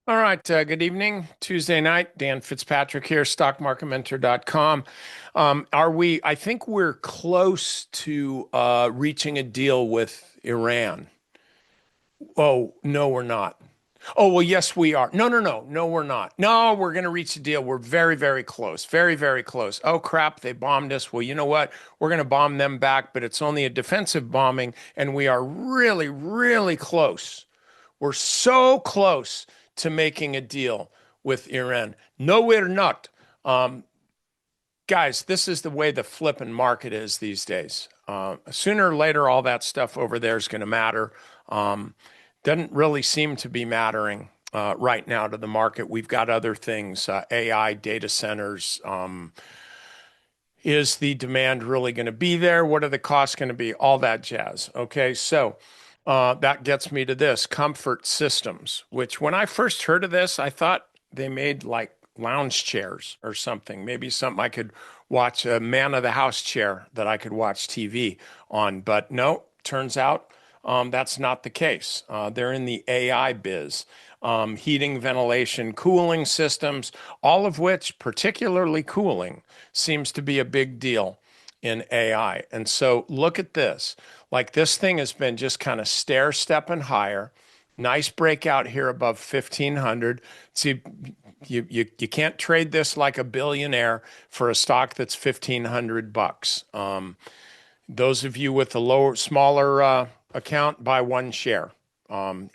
All right, good evening. Tuesday night, Dan Fitzpatrick here, stockmarketmentor.com. I think we're close to reaching a deal with Iran. Oh, no, we're not. Oh, well, yes, we are. No, we're not. No, we're going to reach a deal. We're very, very close. Very, very close. Oh, crap, they bombed us. Well, you know what? We're going to bomb them back, but it's only a defensive bombing, and we are really, really close. We're so close to making a deal with Iran. No, we're not. Um, Guys, this is the way the flipping market is these days. Sooner or later, all that stuff over there is going to matter. Um, doesn't really seem to be mattering right now to the market. We've got other things, AI, data centers. Is the demand really going to be there? What are the costs going to be? All that jazz. Okay, so that gets me to this Comfort Systems, which when I first heard of this, I thought they made like lounge chairs or something. Maybe something I could watch, a man of the house chair that I could watch TV on. But no, turns out that's not the case. They're in the AI biz. Heating, ventilation, cooling systems, all of which, particularly cooling, seems to be a big deal in AI. And so look at this. Like this thing has been just kind of stair stepping higher. Nice breakout here above 1500. See, you can't trade this like a billionaire for a stock that's 1500 bucks. Those of you with a lower, smaller account, buy one share.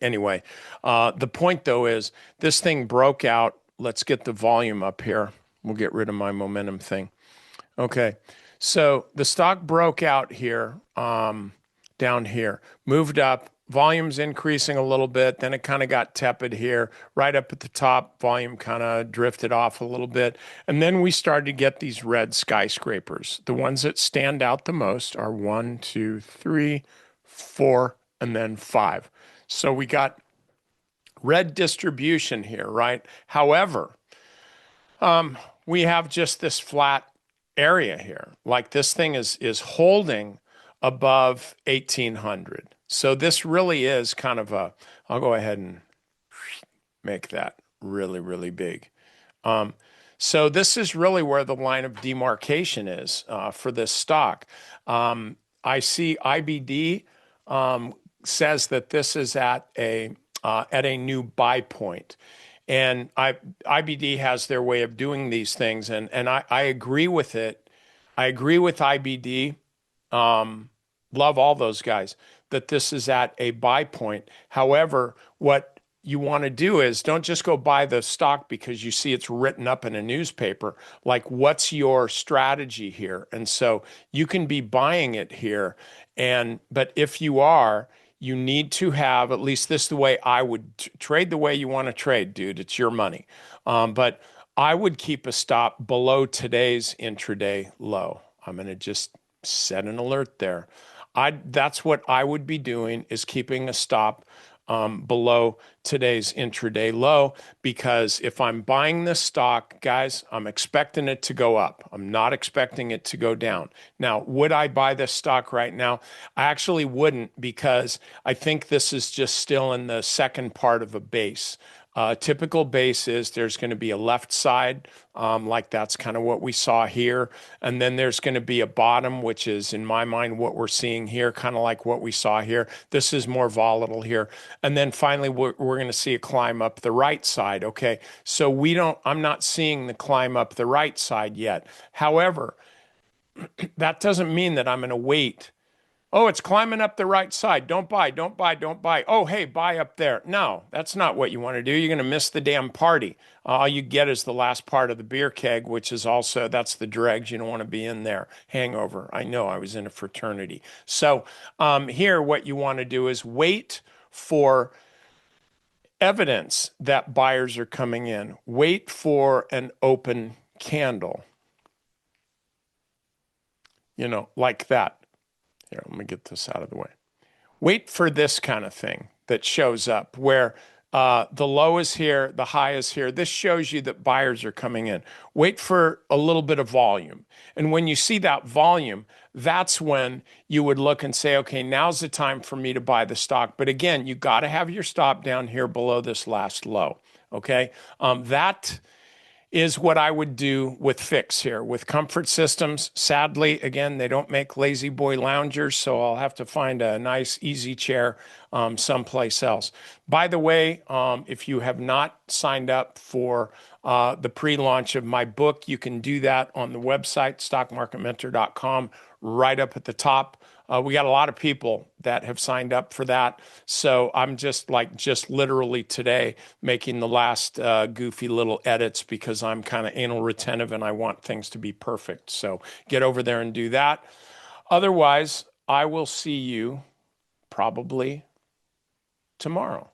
Anyway, the point though is this thing broke out. Let's get the volume up here. We'll get rid of my momentum thing. Okay, so the stock broke out here, down here, moved up, volume's increasing a little bit, then it kind of got tepid here, right up at the top, volume kind of drifted off a little bit, and then we started to get these red skyscrapers. The ones that stand out the most are 1, 2, 3, 4, and then 5. So we got red distribution here, right? However, we have just this flat area here. Like this thing is holding above 1800. So this really is kind of a, I'll go ahead and make that really, really big. So this is really where the line of demarcation is for this stock. I see IBD says that this is at a new buy point. And IBD has their way of doing these things, and I agree with it. I agree with IBD. Love all those guys, that this is at a buy point. However, what you want to do is don't just go buy the stock because you see it's written up in a newspaper. Like, what's your strategy here? And so you can be buying it here. But if you are, you need to have, at least this is the way I would trade the way you want to trade, dude. It's your money. But I would keep a stop below today's intraday low. I'm going to just set an alert there. That's what I would be doing, is keeping a stop below today's intraday low, because if I'm buying this stock, guys, I'm expecting it to go up. I'm not expecting it to go down. Now, would I buy this stock right now? I actually wouldn't, because I think this is just still in the second part of a base. Typical base is there's going to be a left side, like that's kind of what we saw here. And then there's going to be a bottom, which is, in my mind, what we're seeing here, kind of like what we saw here. This is more volatile here. And then finally, we're going to see a climb up the right side. Okay. So I'm not seeing the climb up the right side yet. However, that doesn't mean that I'm going to wait. Oh, it's climbing up the right side. Don't buy, don't buy, don't buy. Oh, hey, buy up there. No, that's not what you want to do. You're going to miss the damn party. All you get is the last part of the beer keg, which is also, that's the dregs. You don't want to be in there. Hangover. I know, I was in a fraternity. So here, what you want to do is wait for evidence that buyers are coming in. Wait for an open candle. Like that. Here, let me get this out of the way. Wait for this kind of thing that shows up where the low is here, the high is here. This shows you that buyers are coming in. Wait for a little bit of volume. And when you see that volume, that's when you would look and say, okay, now's the time for me to buy the stock. But again, you got to have your stop down here below this last low. Okay. That is what I would do with Fix here. With Comfort Systems, sadly, again, they don't make lazy boy loungers, so I'll have to find a nice, easy chair someplace else. By the way, if you have not signed up for the pre-launch of my book, you can do that on the website, stockmarketmentor.com, right up at the top. We got a lot of people that have signed up for that. So I'm just literally today making the last goofy little edits because I'm kind of anal retentive and I want things to be perfect. So get over there and do that. Otherwise, I will see you probably tomorrow.